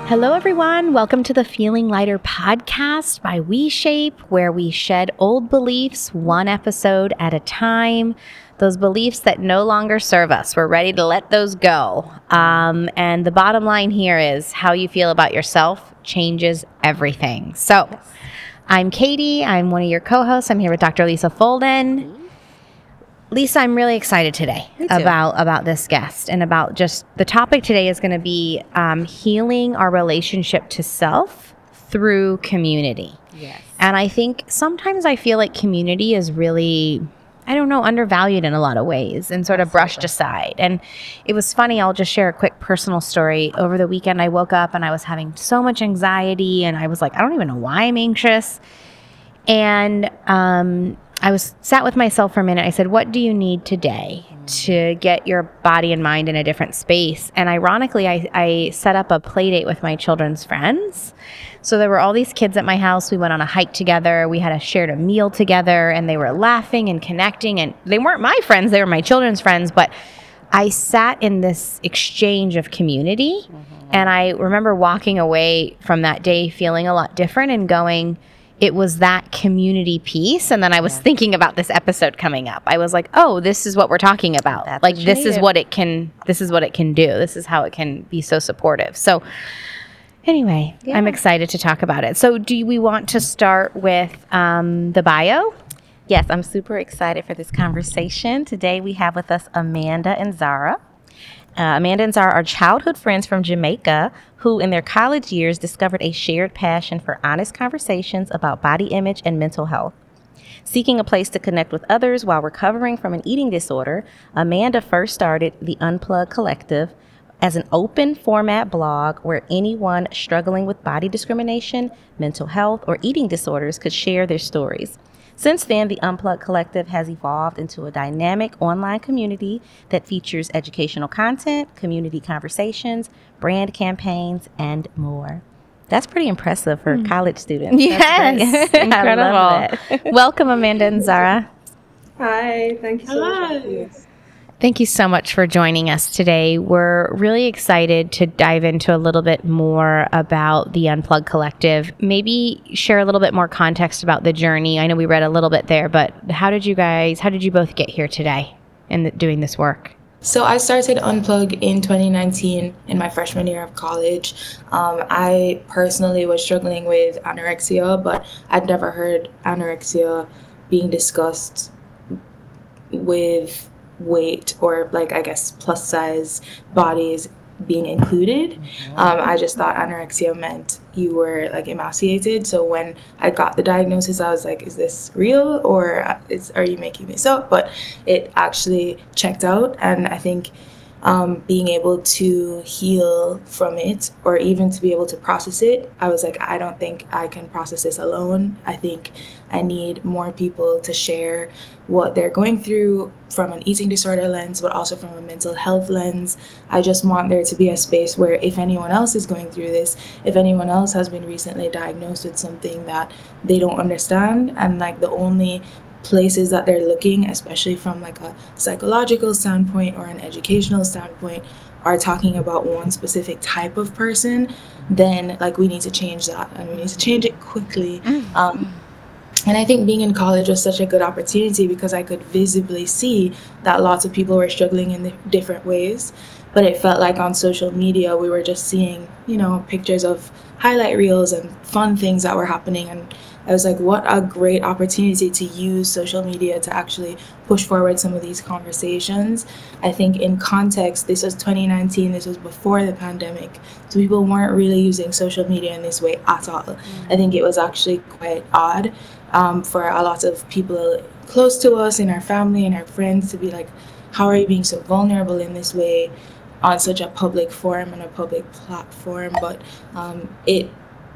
Hello, everyone. Welcome to the Feeling Lighter podcast by WeShape, where we shed old beliefs one episode at a time. Those beliefs that no longer serve us. We're ready to let those go. And the bottom line here is how you feel about yourself changes everything. So I'm Katie. I'm one of your co-hosts. I'm here with Dr. Lisa Folden. Lisa, I'm really excited today about this guest and about just the topic today is going to be healing our relationship to self through community. Yes. And I think sometimes I feel like community is really, undervalued in a lot of ways and sort of brushed aside. And it was funny. I'll just share a quick personal story. Over the weekend, I woke up and I was having so much anxiety and I was like, I don't even know why I'm anxious. And I sat with myself for a minute. I said, what do you need today to get your body and mind in a different space? And ironically, I set up a play date with my children's friends. So there were all these kids at my house. We went on a hike together. We had shared a meal together, and they were laughing and connecting. And they weren't my friends. They were my children's friends. But I sat in this exchange of community. And I remember walking away from that day feeling a lot different and going, it was that community piece. And then I was thinking about this episode coming up. I was like, oh, this is what we're talking about. That's like, this is what it can do. This is how it can be so supportive. So anyway, I'm excited to talk about it. So do we want to start with the bio? Yes, I'm super excited for this conversation. Today we have with us Amanda and Zara. Amanda and Zara are childhood friends from Jamaica who in their college years discovered a shared passion for honest conversations about body image and mental health. Seeking a place to connect with others while recovering from an eating disorder, Amanda first started the Unplug Collective as an open format blog where anyone struggling with body discrimination, mental health, or eating disorders could share their stories. Since then, the Unplug Collective has evolved into a dynamic online community that features educational content, community conversations, brand campaigns, and more. That's pretty impressive for college students. Yes, incredible. Welcome, Amanda and Zara. Hi, thank you so much for having us. Thank you so much for joining us today. We're really excited to dive into a little bit more about the Unplug Collective. Maybe share a little bit more context about the journey. I know we read a little bit there, but how did you both get here today and doing this work? So I started Unplug in 2019 in my freshman year of college. I personally was struggling with anorexia, but I'd never heard anorexia being discussed with weight or plus size bodies being included. I just thought anorexia meant you were emaciated. So when I got the diagnosis, I was like, is this real or are you making this up? But it actually checked out, and I think being able to heal from it or even to be able to process it, I was like, I don't think I can process this alone. I think I need more people to share what they're going through from an eating disorder lens, but also from a mental health lens. I just want there to be a space where if anyone else is going through this, if anyone else has been recently diagnosed with something that they don't understand, and the only places that they're looking, especially from a psychological standpoint or an educational standpoint, are talking about one specific type of person, then we need to change that, and we need to change it quickly. And I think being in college was such a good opportunity because I could visibly see that lots of people were struggling in different ways. But it felt like on social media, we were just seeing, pictures of highlight reels and fun things that were happening. And I was like, what a great opportunity to use social media to actually push forward some of these conversations. I think in context, this was 2019, this was before the pandemic. So people weren't really using social media in this way at all. I think it was actually quite odd for a lot of people close to us in our family and our friends to be like, how are you being so vulnerable in this way on such a public forum and a public platform? But it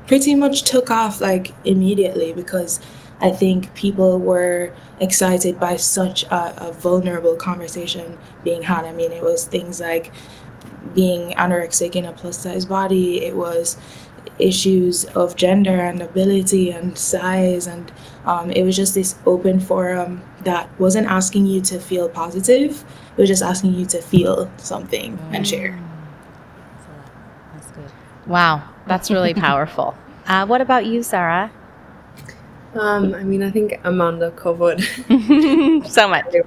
pretty much took off immediately because I think people were excited by such a vulnerable conversation being had. I mean, it was things like being anorexic in a plus size body. It was issues of gender and ability and size, and it was just this open forum that wasn't asking you to feel positive. It was just asking you to feel something and share. That's good. Wow. That's really powerful. What about you, Zara? I mean, I think Amanda covered so much. very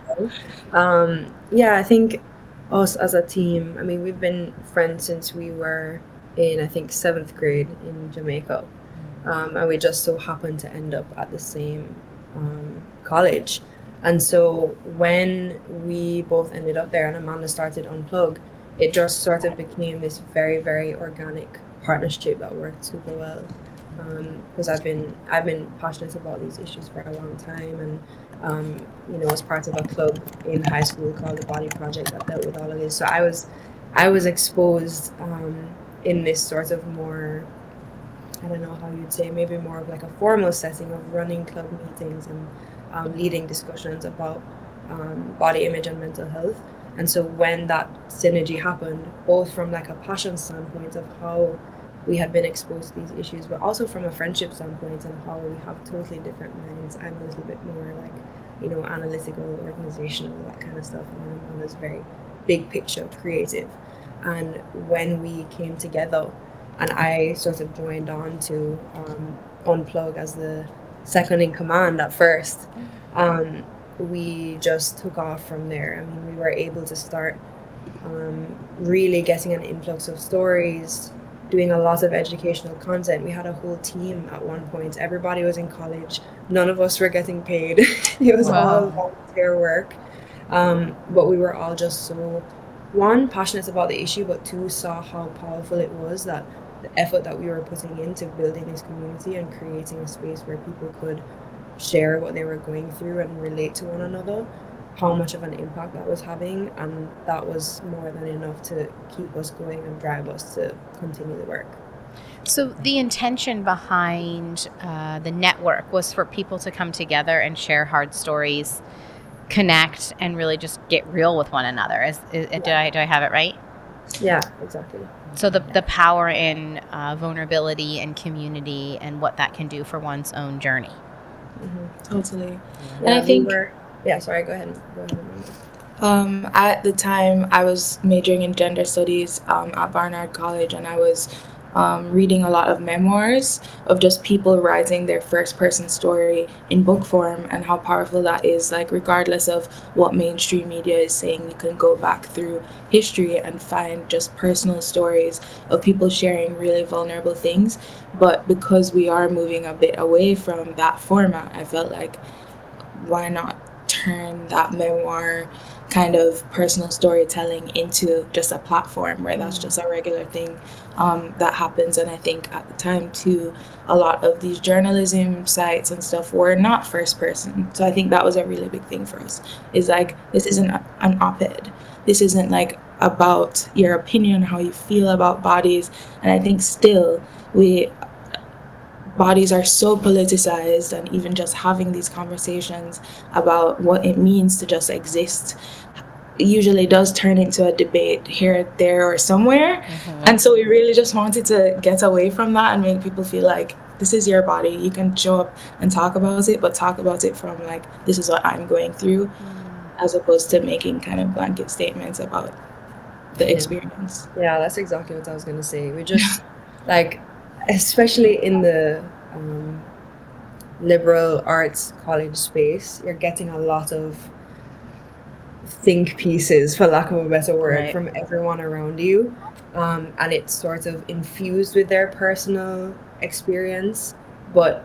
well. Yeah, I think us as a team, I mean, we've been friends since we were in, I think, 7th grade in Jamaica. And we just so happened to end up at the same college. And so when we both ended up there and Amanda started Unplug, it just sort of became this very, very organic partnership that worked super well. Because I've been passionate about these issues for a long time, and was part of a club in high school called the Body Project that dealt with all of this. So I was exposed in this sort of more, I don't know how you'd say, maybe more of like a formal setting of running club meetings and leading discussions about body image and mental health. And so when that synergy happened, both from like a passion standpoint of how we had been exposed to these issues, but also from a friendship standpoint and how we have totally different minds. I'm a little bit more like, analytical, organizational, that kind of stuff. And I'm this very big picture creative. And when we came together and I sort of joined on to Unplug as the second in command at first, we just took off from there. I mean, we were able to start really getting an influx of stories, doing a lot of educational content. We had a whole team at one point. Everybody was in college. None of us were getting paid. It was all volunteer work. But we were all just so, one, passionate about the issue, but two, saw how powerful it was, that the effort that we were putting into building this community and creating a space where people could share what they were going through and relate to one another, how much of an impact that was having, and that was more than enough to keep us going and drive us to continue the work. So the intention behind the network was for people to come together and share hard stories, connect, and really just get real with one another. Do I have it right? Yeah, exactly. So the power in vulnerability and community and what that can do for one's own journey. Mm-hmm. Totally. Yeah, and I think sorry, go ahead. At the time, I was majoring in gender studies at Barnard College, and I was reading a lot of memoirs of just people writing their first person story in book form, and how powerful that is. Like, regardless of what mainstream media is saying, you can go back through history and find just personal stories of people sharing really vulnerable things. But because we are moving a bit away from that format, I felt like, why not turn that memoir kind of personal storytelling into just a platform where that's just a regular thing that happens. And I think at the time too, a lot of these journalism sites and stuff were not first person. So I think that was a really big thing for us, is like, this isn't an op-ed. This isn't like about your opinion, how you feel about bodies. And I think still bodies are so politicized, and even just having these conversations about what it means to just exist usually does turn into a debate here, there, or somewhere. Mm-hmm. And so we really just wanted to get away from that and make people feel like, this is your body, you can show up and talk about it, but talk about it from like, this is what I'm going through, as opposed to making kind of blanket statements about the experience. Yeah, that's exactly what I was going to say. We just like, especially in the liberal arts college space, you're getting a lot of think pieces, for lack of a better word, from everyone around you, and it's sort of infused with their personal experience, but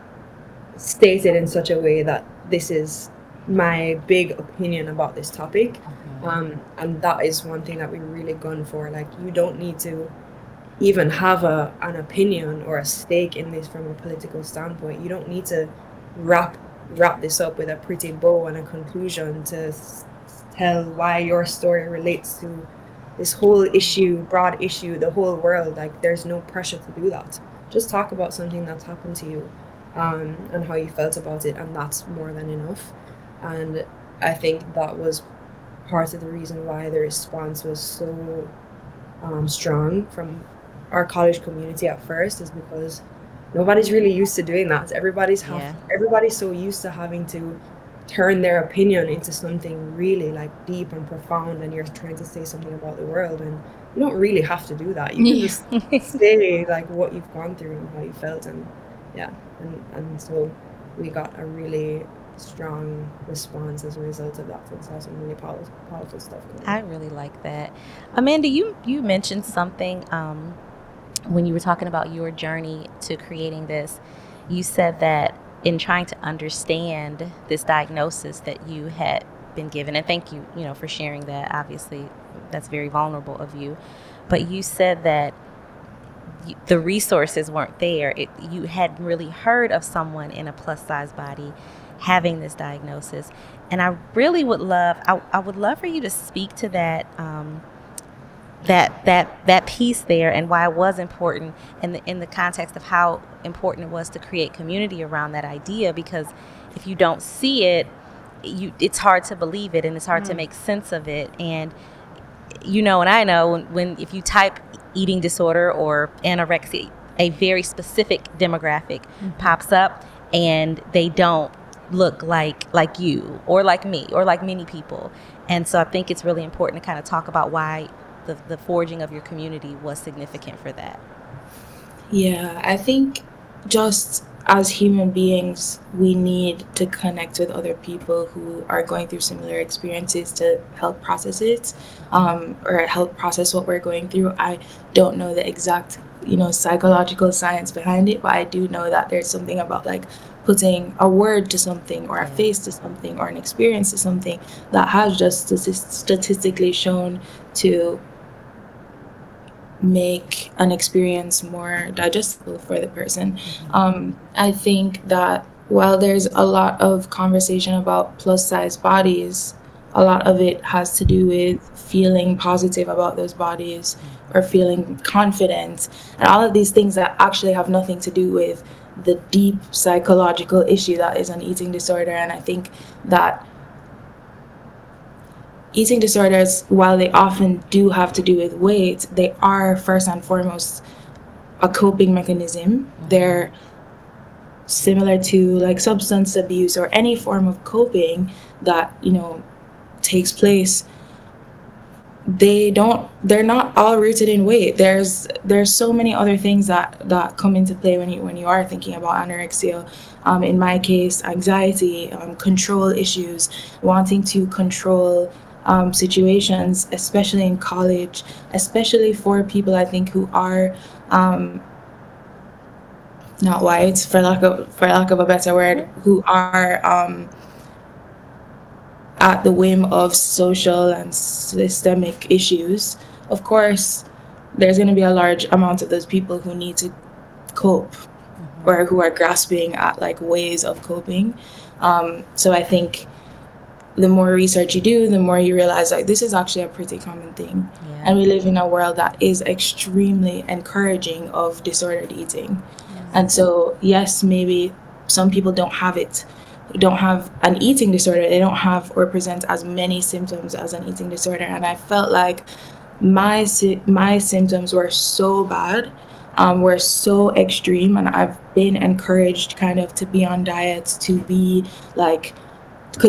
stated in such a way that this is my big opinion about this topic. And that is one thing that we really gun for. Like, you don't need to even have an opinion or a stake in this from a political standpoint. You don't need to wrap this up with a pretty bow and a conclusion to tell why your story relates to this whole issue, broad issue, the whole world. Like, there's no pressure to do that. Just talk about something that's happened to you, and how you felt about it, and that's more than enough. And I think that was part of the reason why the response was so strong from our college community at first, is because nobody's really used to doing that. Everybody's so used to having to turn their opinion into something really like deep and profound, and you're trying to say something about the world, and you don't really have to do that. You can just say like what you've gone through and how you felt, and and so we got a really strong response as a result of that. So it's some really powerful stuff going on. I really like that. Amanda, you mentioned something when you were talking about your journey to creating this. You said that in trying to understand this diagnosis that you had been given, and thank you, for sharing that. Obviously, that's very vulnerable of you. But you said that the resources weren't there. You hadn't really heard of someone in a plus size body having this diagnosis, and I really would love. I would love for you to speak to that. That piece there, and why it was important in the context of how important it was to create community around that idea, because if you don't see it, it's hard to believe it, and it's hard to make sense of it. And and I know when if you type eating disorder or anorexia, a very specific demographic pops up, and they don't look like you or like me or like many people. And so I think it's really important to kind of talk about why the forging of your community was significant for that. Yeah, I think just as human beings, we need to connect with other people who are going through similar experiences to help process it, or help process what we're going through. I don't know the exact, psychological science behind it, but I do know that there's something about like putting a word to something or a face to something or an experience to something that has just statistically shown to make an experience more digestible for the person. I think that while there's a lot of conversation about plus size bodies, a lot of it has to do with feeling positive about those bodies or feeling confident, and all of these things that actually have nothing to do with the deep psychological issue that is an eating disorder. And I think that eating disorders, while they often do have to do with weight, they are first and foremost a coping mechanism. They're similar to like substance abuse or any form of coping that, takes place. They're not all rooted in weight. There's so many other things that come into play when you are thinking about anorexia. In my case, anxiety, control issues, wanting to control situations, especially in college, especially for people I think who are not white, for lack of a better word, who are at the whim of social and systemic issues. Of course, there's going to be a large amount of those people who need to cope or who are grasping at like ways of coping. So I think the more research you do, the more you realize like this is actually a pretty common thing. Yeah. And we live in a world that is extremely encouraging of disordered eating. Yeah. And so, yes, maybe some people don't have an eating disorder. They don't have or present as many symptoms as an eating disorder. And I felt like my symptoms were so bad, were so extreme, and I've been encouraged kind of to be on diets, to be like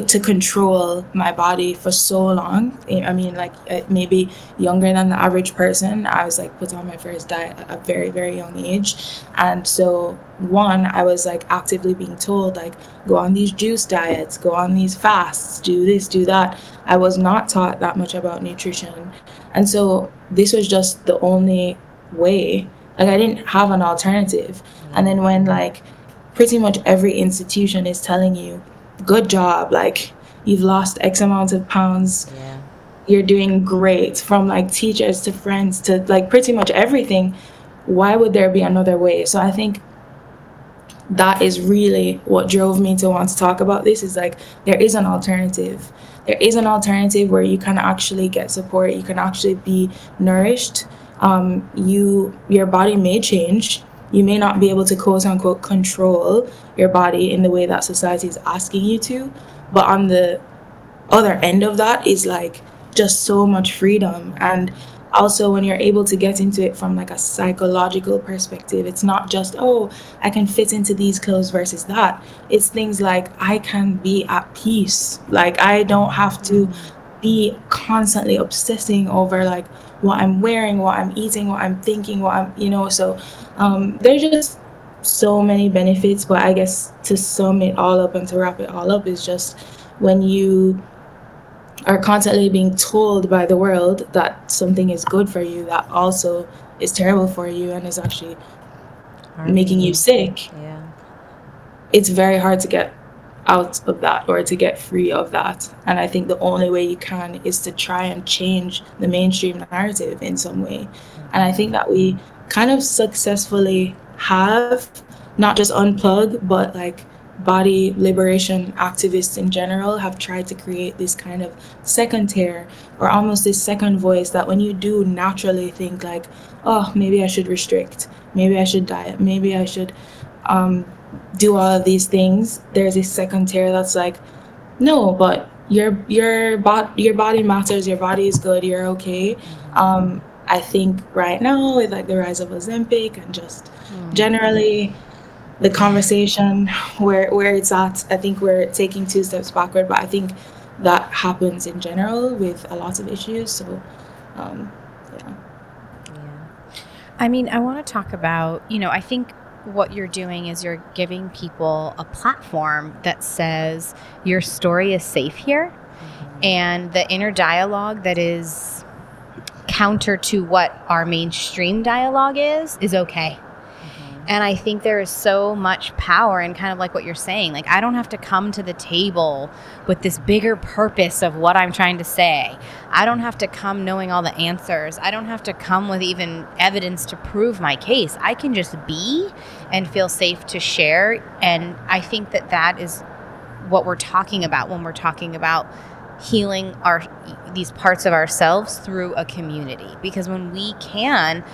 to control my body for so long. I mean, like maybe younger than the average person. I was like put on my first diet at a very, very young age. And so I was like actively being told like, go on these juice diets, go on these fasts, do this, do that. I was not taught that much about nutrition. And so this was just the only way. Like I didn't have an alternative. And then when like pretty much every institution is telling you, good job, like you've lost X amount of pounds, you're doing great, from like teachers to friends to like pretty much everything, why would there be another way? So I think that is really what drove me to want to talk about this, is like there is an alternative. There is an alternative where you can actually get support, you can actually be nourished. Your body may change. You may not be able to quote unquote control your body in the way that society is asking you to, but on the other end of that is like just so much freedom. And also when you're able to get into it from like a psychological perspective, it's not just, oh, I can fit into these clothes versus that. It's things like I can be at peace. Like I don't have to be constantly obsessing over like what I'm wearing, what I'm eating, what I'm thinking, what I'm, so there's just so many benefits. But I guess to sum it all up and to wrap it all up is just when you are constantly being told by the world that something is good for you, that also is terrible for you and is actually making you sick. Yeah. It's very hard to get out of that or to get free of that. And I think the only way you can is to try and change the mainstream narrative in some way. And I think that we kind of successfully have, not just Unplug, but like body liberation activists in general have tried to create this kind of second tier or almost this second voice that when you do naturally think like, oh, maybe I should restrict, maybe I should diet, maybe I should do all of these things, there's a second tier that's like, no, but your body matters, your body is good, you're okay. I think right now with like the rise of Ozempic and just generally the conversation where it's at, I think we're taking 2 steps backward, but I think that happens in general with a lot of issues. So yeah. I mean, I want to talk about, I think what you're doing is you're giving people a platform that says your story is safe here, and the inner dialogue that is counter to what our mainstream dialogue is okay. And I think there is so much power in kind of like what you're saying. Like, I don't have to come to the table with this bigger purpose of what I'm trying to say. I don't have to come knowing all the answers. I don't have to come with even evidence to prove my case. I can just be and feel safe to share. And I think that that is what we're talking about when we're talking about healing these parts of ourselves through a community. Because when we can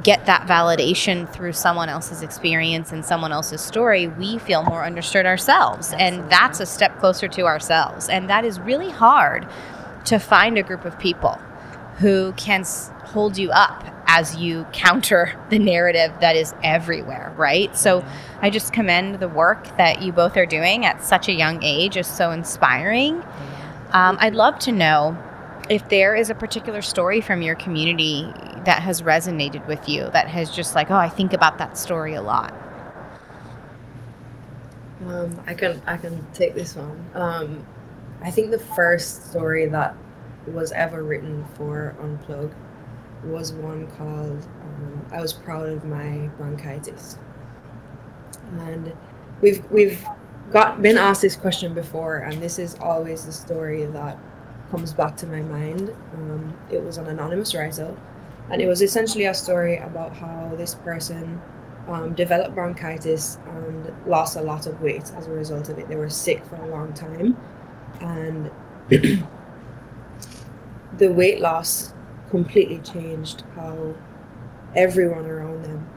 get that validation through someone else's experience and someone else's story, we feel more understood ourselves. Absolutely. And that's a step closer to ourselves. And that is really hard to find a group of people who can hold you up as you counter the narrative that is everywhere, right? So I just commend the work that you both are doing at such a young age. Is so inspiring. I'd love to know if there is a particular story from your community that has resonated with you, that has just like, oh, I think about that story a lot. I can take this one. I think the first story that was ever written for Unplug was one called I Was Proud of My Bronchitis. And we've been asked this question before, and this is always the story that comes back to my mind. It was an anonymous writer, and it was essentially a story about how this person developed bronchitis and lost a lot of weight as a result of it. They were sick for a long time, and the weight loss completely changed how everyone around them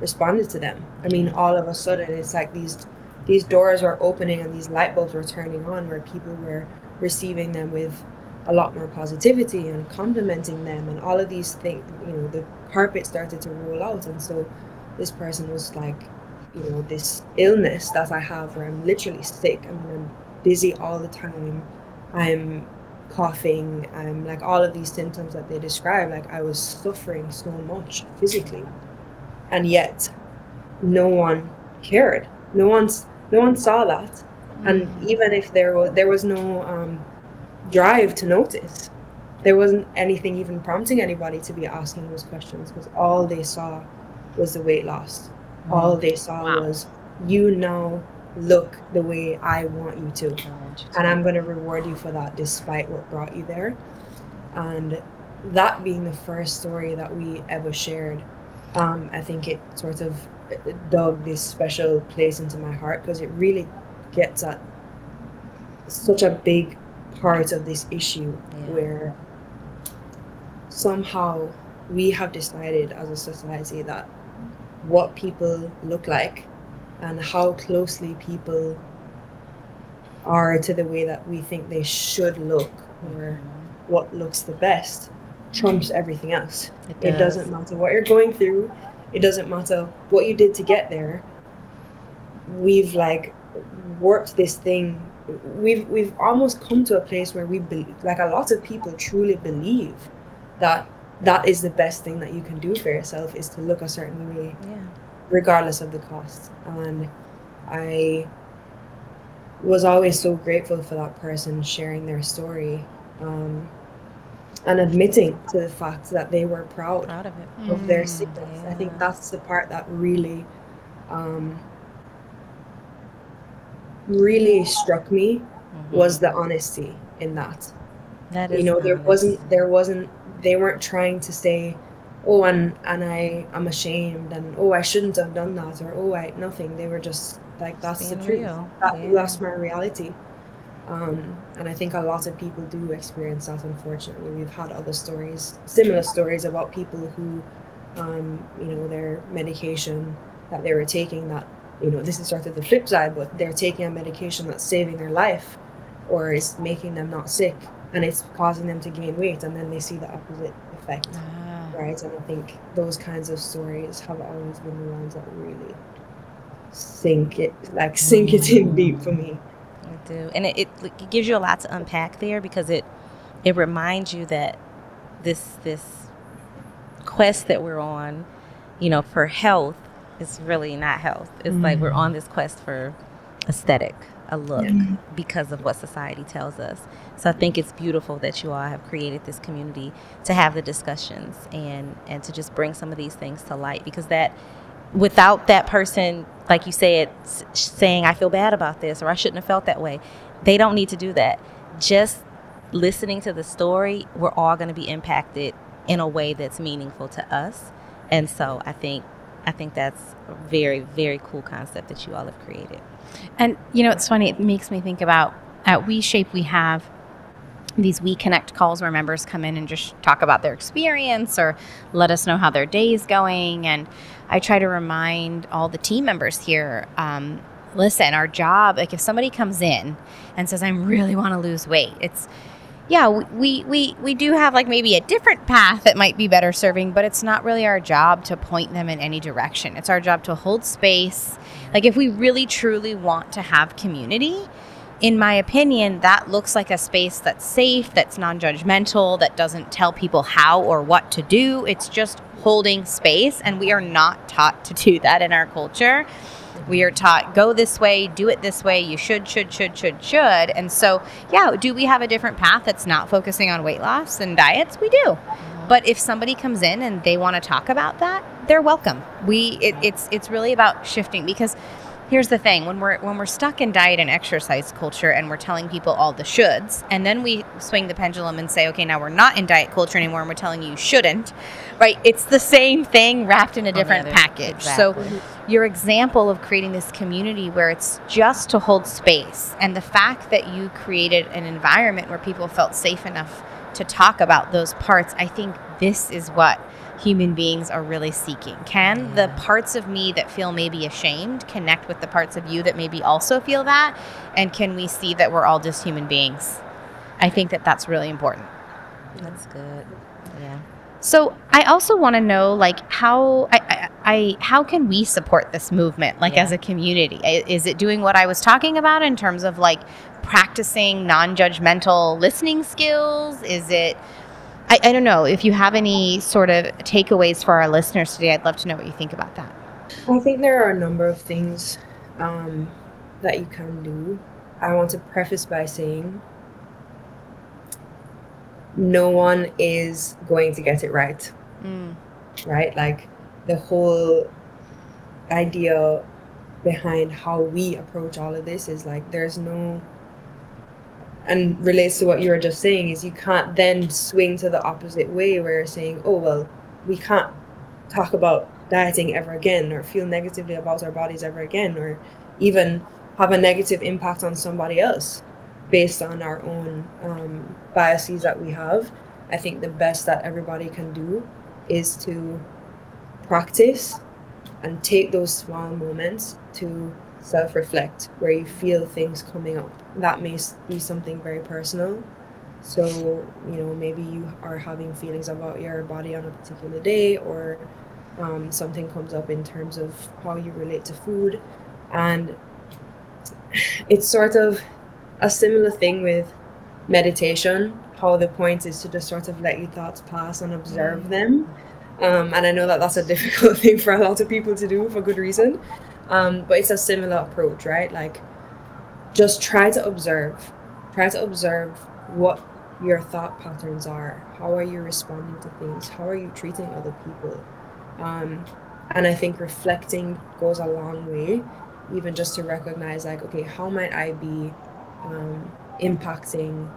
responded to them. I mean, all of a sudden, it's like these doors were opening and these light bulbs were turning on, where people were receiving them with a lot more positivity and complimenting them, and all of these things, the carpet started to roll out. And so this person was like, this illness that I have where I'm literally sick, I'm dizzy all the time, I'm coughing, I'm like all of these symptoms that they describe, like I was suffering so much physically, and yet no one cared. No one saw that. And even if there was no drive to notice, there wasn't anything even prompting anybody to be asking those questions, because all they saw was the weight loss. All they saw was, you now look the way I want you to, and I'm going to reward you for that despite what brought you there. And that being the first story that we ever shared, I think it sort of dug this special place into my heart, because it really gets at such a big part of this issue, where somehow we have decided as a society that what people look like and how closely people are to the way that we think they should look, or what looks the best, trumps everything else. It does. Doesn't matter what you're going through. It doesn't matter what you did to get there. We've like worked this thing. We've almost come to a place where we believe, like a lot of people truly believe that is the best thing that you can do for yourself, is to look a certain way, regardless of the cost. And I was always so grateful for that person sharing their story, and admitting to the fact that they were proud of it, of their sickness. I think that's the part that really really struck me, was the honesty in that. That is, you know, there wasn't they weren't trying to say, oh, and I'm ashamed, and oh, I shouldn't have done that, or oh, nothing. They were just like, that's the truth. That's my reality. And I think a lot of people do experience that, unfortunately. We've had other stories, similar stories, about people who, you know, their medication that they were taking, that, you know, this is sort of the flip side, but they're taking a medication that's saving their life or is making them not sick, and it's causing them to gain weight, and then they see the opposite effect, right? And I think those kinds of stories have always been the ones that really sink it in deep for me. I do. And it gives you a lot to unpack there, because it reminds you that this quest that we're on, you know, for health, is really not health. It's like we're on this quest for aesthetic, a look, because of what society tells us. So I think it's beautiful that you all have created this community to have the discussions and to just bring some of these things to light, because that, without that person, like you said, saying, I feel bad about this, or I shouldn't have felt that way, they don't need to do that. Just listening to the story, we're all going to be impacted in a way that's meaningful to us. And so I think that's a very, very cool concept that you all have created. And, you know, it's funny. It makes me think about, at WeShape, we have these We Connect calls where members come in and just talk about their experience or let us know how their day is going. And I try to remind all the team members here, listen, our job, like if somebody comes in and says, I really want to lose weight, it's, yeah, we do have like maybe a different path that might be better serving, but it's not really our job to point them in any direction. It's our job to hold space. Like if we really truly want to have community, in my opinion, that looks like a space that's safe, that's non-judgmental, that doesn't tell people how or what to do. It's just holding space, and we are not taught to do that in our culture. We are taught, go this way, do it this way, you should. And so, yeah, do we have a different path that's not focusing on weight loss and diets? We do. But if somebody comes in and they want to talk about that, they're welcome. It's really about shifting, because here's the thing, when we're stuck in diet and exercise culture and we're telling people all the shoulds, and then we swing the pendulum and say, okay, now we're not in diet culture anymore and we're telling you shouldn't, right? It's the same thing wrapped in a different package. Exactly. So your example of creating this community where it's just to hold space, and the fact that you created an environment where people felt safe enough to talk about those parts, I think this is what human beings are really seeking. Can the parts of me that feel maybe ashamed connect with the parts of you that maybe also feel that? And can we see that we're all just human beings? I think that that's really important. That's good. Yeah. So I also want to know, like, how can we support this movement, like, as a community? Is it doing what I was talking about in terms of like practicing non-judgmental listening skills? Is it, I don't know, if you have any sort of takeaways for our listeners today, I'd love to know what you think about that. I think there are a number of things that you can do. I want to preface by saying no one is going to get it right. Right? Like, the whole idea behind how we approach all of this is like, there's no, and relates to what you were just saying, is you can't then swing to the opposite way where you're saying, oh, well, we can't talk about dieting ever again, or feel negatively about our bodies ever again, or even have a negative impact on somebody else based on our own biases that we have. I think the best that everybody can do is to practice and take those small moments to self-reflect, where you feel things coming up. That may be something very personal, So, maybe you are having feelings about your body on a particular day, or something comes up in terms of how you relate to food. And it's sort of a similar thing with meditation, how the point is to just sort of let your thoughts pass and observe them. And I know that that's a difficult thing for a lot of people to do for good reason. But it's a similar approach, right? Like, just try to observe what your thought patterns are. How are you responding to things? How are you treating other people? And I think reflecting goes a long way, even just to recognize, like, okay, how might I be impacting,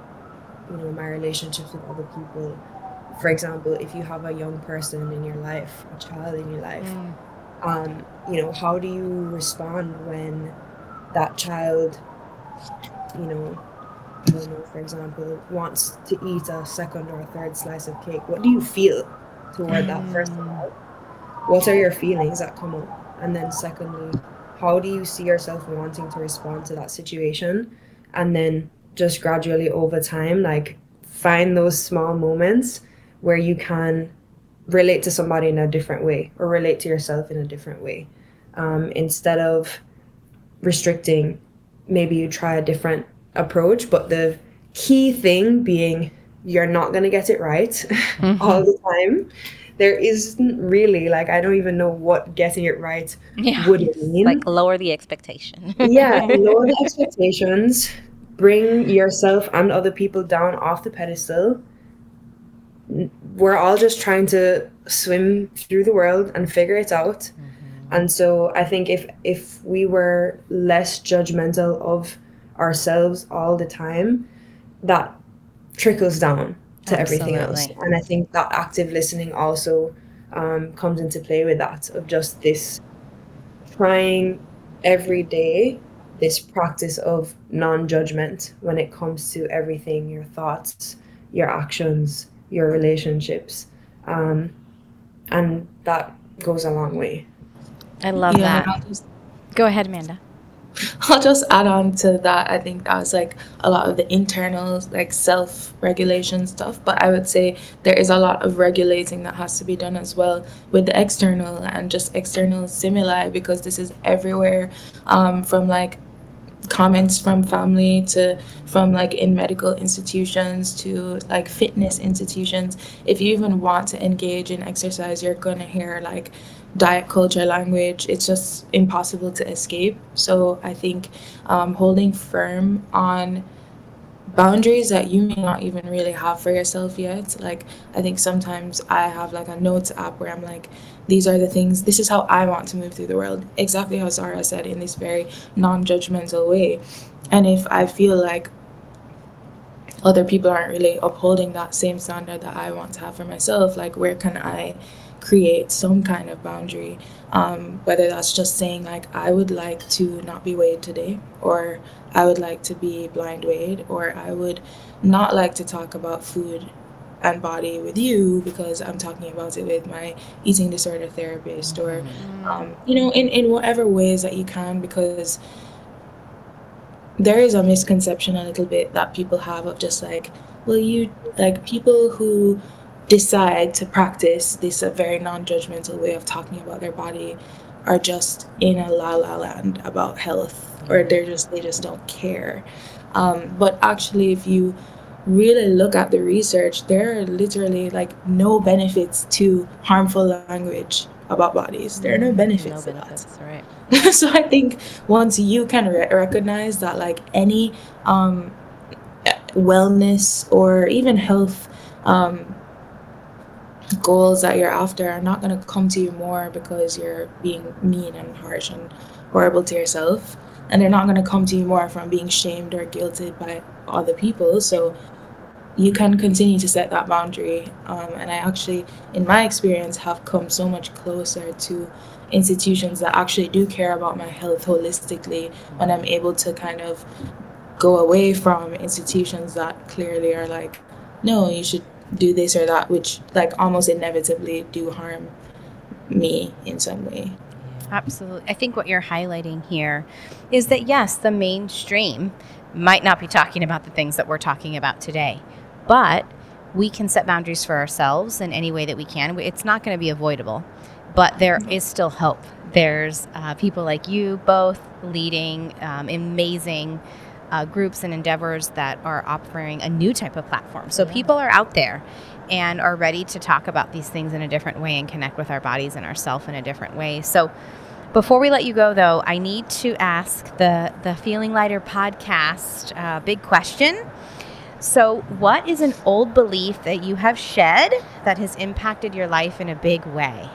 my relationships with other people? For example, if you have a young person in your life, a child in your life, how do you respond when that child, I don't know, for example, wants to eat a second or a third slice of cake? What do you feel toward that first of all? What are your feelings that come up? And then secondly, how do you see yourself wanting to respond to that situation? And then just gradually over time, like, find those small moments where you can relate to somebody in a different way, or relate to yourself in a different way. Instead of restricting, maybe you try a different approach, but the key thing being, you're not going to get it right all the time. There isn't really, like, I don't even know what getting it right would mean. Like, lower the expectation. Yeah, lower the expectations, bring yourself and other people down off the pedestal. We're all just trying to swim through the world and figure it out. And so I think if we were less judgmental of ourselves all the time, that trickles down to everything else. And I think that active listening also comes into play with that, of just this trying every day, this practice of non-judgment when it comes to everything, your thoughts, your actions, your relationships. And that goes a long way. I love that. Go ahead, Amanda. I'll just add on to that. I think that was like a lot of the internal, like, self-regulation stuff, but I would say there is a lot of regulating that has to be done as well with the external and just external stimuli, because this is everywhere, from like comments from family to from like in medical institutions to like fitness institutions. If you even want to engage in exercise, you're gonna hear like diet culture language. It's just impossible to escape. So I think holding firm on boundaries that you may not even really have for yourself yet. Like, I think sometimes I have like a notes app where I'm like, these are the things, this is how I want to move through the world, exactly how Zara said, in this very non-judgmental way. And if I feel like other people aren't really upholding that same standard that I want to have for myself, like, where can I create some kind of boundary, whether that's just saying like, I would like to not be weighed today, or I would like to be blind weighed, or I would not like to talk about food and body with you because I'm talking about it with my eating disorder therapist, or in whatever ways that you can, because there is a misconception a little bit that people have of just like, well, you like, people who decide to practice this a very non-judgmental way of talking about their body are just in a la la land about health, or they just don't care. But actually, if you really look at the research, there are literally like no benefits to harmful language about bodies. There are no benefits to that. Right. So I think once you can recognize that, like, any wellness or even health goals that you're after are not going to come to you more because you're being mean and harsh and horrible to yourself, and they're not going to come to you more from being shamed or guilted by other people. So you can continue to set that boundary, and I actually, in my experience, have come so much closer to institutions that actually do care about my health holistically, when I'm able to kind of go away from institutions that clearly are like, no, you should do this or that, which like almost inevitably do harm me in some way. Absolutely. I think what you're highlighting here is that, yes, the mainstream might not be talking about the things that we're talking about today, but we can set boundaries for ourselves in any way that we can. It's not going to be avoidable, but there is still hope. There's people like you both leading amazing groups and endeavors that are offering a new type of platform. So people are out there and are ready to talk about these things in a different way and connect with our bodies and ourselves in a different way. So before we let you go, though, I need to ask the Feeling Lighter podcast big question. So what is an old belief that you have shed that has impacted your life in a big way?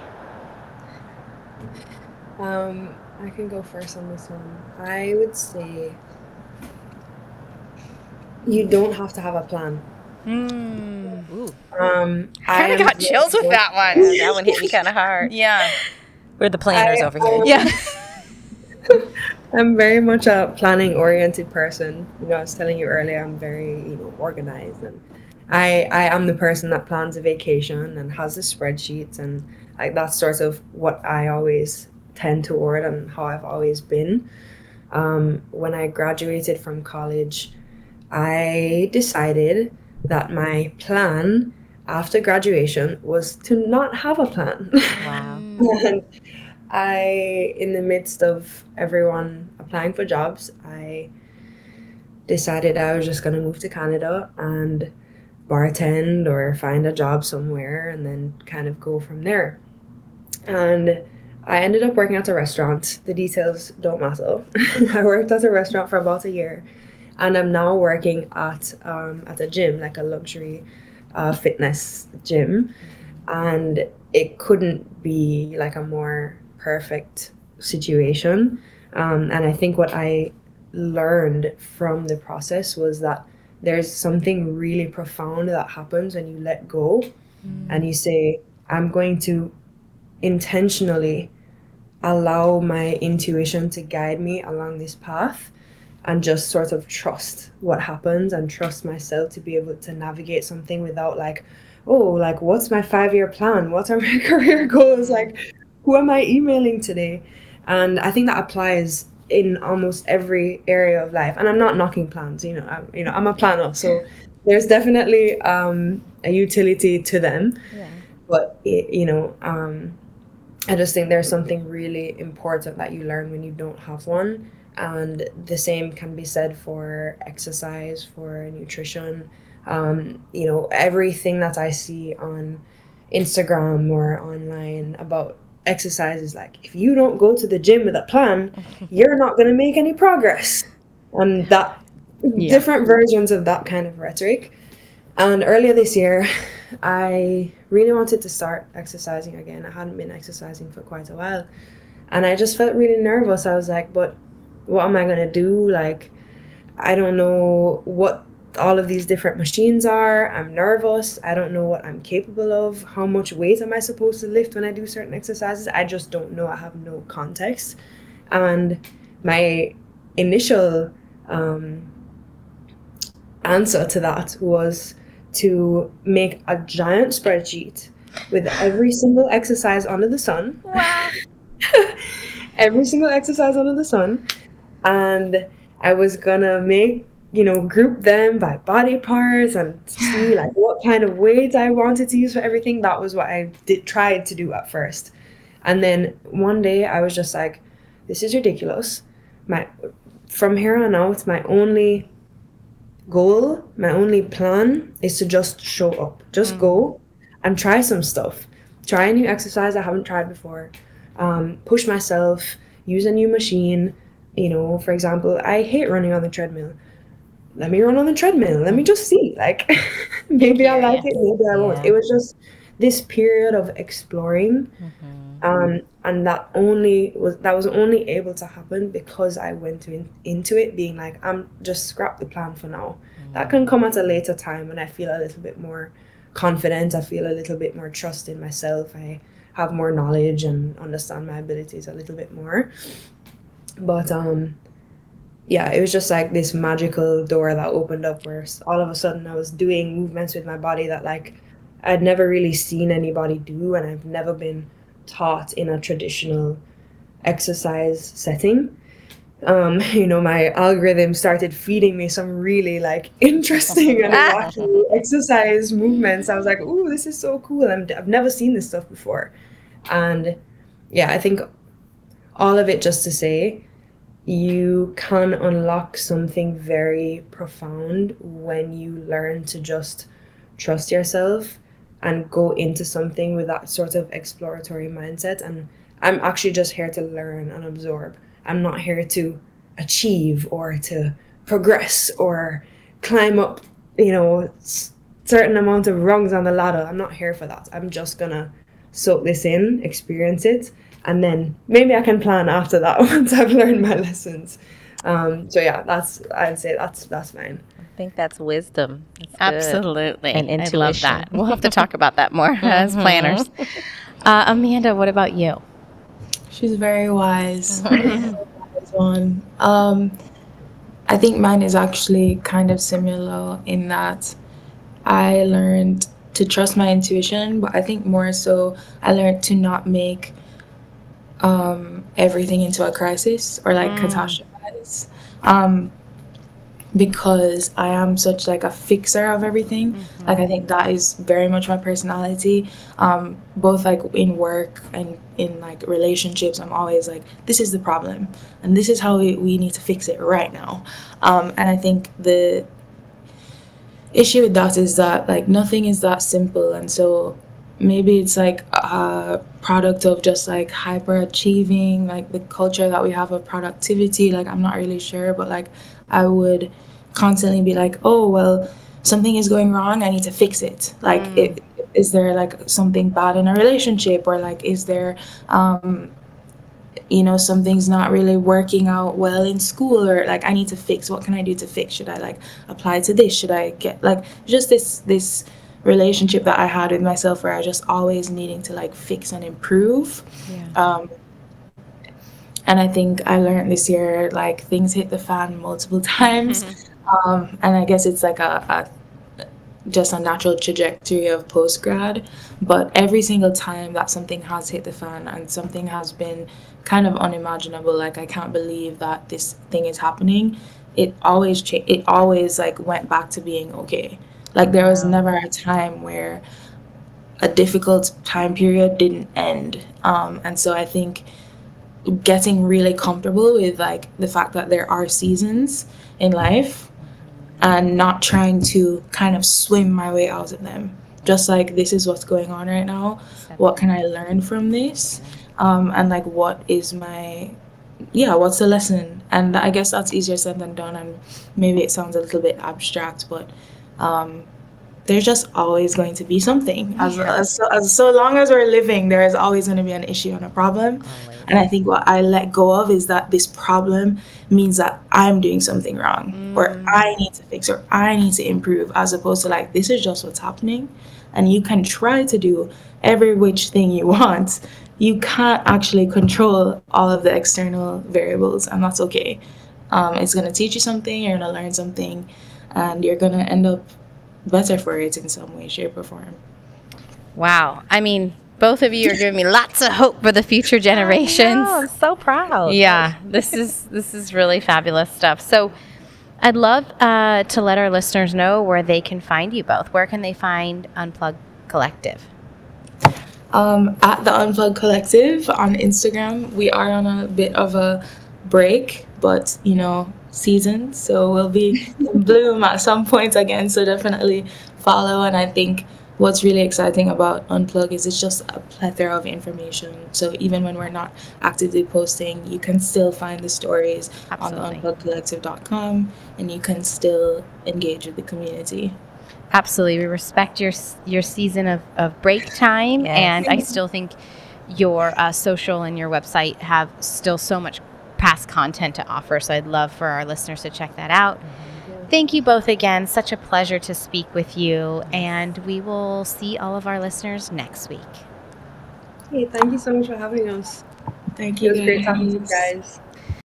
I can go first on this one. I would say you don't have to have a plan. Ooh. I kind of got chills with that one. That one hit me kind of hard. Yeah. We're the planners over here. Yeah. I'm very much a planning-oriented person. You know, I was telling you earlier, I'm very, organized, and I am the person that plans a vacation and has the spreadsheets, and like that's sort of what I always tend toward and how I've always been. When I graduated from college, I decided that my plan after graduation was to not have a plan. Wow. And in the midst of everyone applying for jobs, I decided I was just going to move to Canada and bartend or find a job somewhere and then kind of go from there. And I ended up working at a restaurant. The details don't matter. I worked at a restaurant for about a year, and I'm now working at a gym, like a luxury fitness gym. And it couldn't be like a more perfect situation. And I think what I learned from the process was that there's something really profound that happens when you let go and you say, I'm going to intentionally allow my intuition to guide me along this path and just sort of trust what happens and trust myself to be able to navigate something without like, oh, like what's my 5-year plan? What are my career goals? Like, who am I emailing today? And I think that applies in almost every area of life. And I'm not knocking plans, I'm a planner, so there's definitely a utility to them. Yeah. But I just think there's something really important that you learn when you don't have one. And the same can be said for exercise, for nutrition. Everything that I see on Instagram or online about exercise is like, if you don't go to the gym with a plan, you're not going to make any progress. And that different versions of that kind of rhetoric. And earlier this year, I really wanted to start exercising again. I hadn't been exercising for quite a while. And I just felt really nervous. I was like, but what am I going to do? Like, I don't know what all of these different machines are. I'm nervous. I don't know what I'm capable of. How much weight am I supposed to lift when I do certain exercises? I just don't know. I have no context. And my initial answer to that was to make a giant spreadsheet with every single exercise under the sun. Wow. Every single exercise under the sun. And I was gonna group them by body parts and see like what kind of weights I wanted to use for everything. That was what I tried to do at first. And then one day I was just like, this is ridiculous. From here on out, my only goal, my only plan is to just show up. Just go and try some stuff. Try a new exercise I haven't tried before. Push myself, use a new machine. For example, I hate running on the treadmill. Let me run on the treadmill. Let me just see. Like, maybe I like it, maybe I won't. It was just this period of exploring. And that was only able to happen because I went into it being like, I'm just scrap the plan for now. That can come at a later time when I feel a little bit more confident. I feel a little bit more trust in myself. I have more knowledge and understand my abilities a little bit more. But it was just like this magical door that opened up where all of a sudden I was doing movements with my body that like I'd never really seen anybody do, and I've never been taught in a traditional exercise setting. my algorithm started feeding me some really like interesting and wacky exercise movements. I was like, "Ooh, this is so cool! I've never seen this stuff before," and yeah, I think all of it just to say, you can unlock something very profound when you learn to just trust yourself and go into something with that sort of exploratory mindset. And I'm actually just here to learn and absorb. I'm not here to achieve or to progress or climb up, certain amount of rungs on the ladder. I'm not here for that. I'm just gonna soak this in, experience it, and then maybe I can plan after that once I've learned my lessons. So yeah, I'd say that's mine. I think that's wisdom. That's good. Absolutely. And intuition. I love that. We'll have to talk about that more as planners. Amanda, what about you? She's very wise. Wise one. I think mine is actually kind of similar in that I learned to trust my intuition, but I think more so I learned to not make everything into a crisis or like catastrophize. Because I am such like a fixer of everything. Like I think that is very much my personality. Both like in work and in like relationships, I'm always like, this is the problem and this is how we need to fix it right now. And I think the issue with that is that like nothing is that simple, and so maybe it's like a product of just like hyper achieving, like the culture that we have of productivity. Like I'm not really sure, but like I would constantly be like, oh well, something is going wrong, I need to fix it. Like is there like something bad in a relationship, or like is there something's not really working out well in school, or like I need to fix, what can I do to fix? Should I like apply to this? Should I get like just this relationship that I had with myself where I just always needing to like fix and improve. And I think I learned this year, like things hit the fan multiple times. And I guess it's like just a natural trajectory of post-grad, but every single time that something has hit the fan and something has been kind of unimaginable, like I can't believe that this thing is happening, it always like went back to being okay. Like there was never a time where a difficult time period didn't end. And so I think getting really comfortable with like the fact that there are seasons in life and not trying to kind of swim my way out of them. Just like, this is what's going on right now. What can I learn from this? And like, what's the lesson? And I guess that's easier said than done. And maybe it sounds a little bit abstract, but there's just always going to be something. As so long as we're living, there is always going to be an issue and a problem. And I think what I let go of is that this problem means that I'm doing something wrong, or I need to fix, or I need to improve, as opposed to like, this is just what's happening. And you can try to do every which thing you want. You can't actually control all of the external variables, and that's okay. It's going to teach you something, you're going to learn something, and you're going to end up better for it in some way, shape, or form. Wow. I mean, both of you are giving me lots of hope for the future generations. I'm so proud. Yeah, this is really fabulous stuff. So I'd love to let our listeners know where they can find you both. Where can they find Unplug Collective? At the Unplug Collective on Instagram. We are on a bit of a break, but season, so we'll be in bloom at some point again, so definitely follow. And I think what's really exciting about Unplug is it's just a plethora of information, so even when we're not actively posting, you can still find the stories on unplugcollective.com, and you can still engage with the community. Absolutely. We respect your season of break time. Yes. And I still think your social and your website have still so much past content to offer, so I'd love for our listeners to check that out. Thank you both again. Such a pleasure to speak with you, and we will see all of our listeners next week. Hey, thank you so much for having us. Thank you. It was great talking to you guys.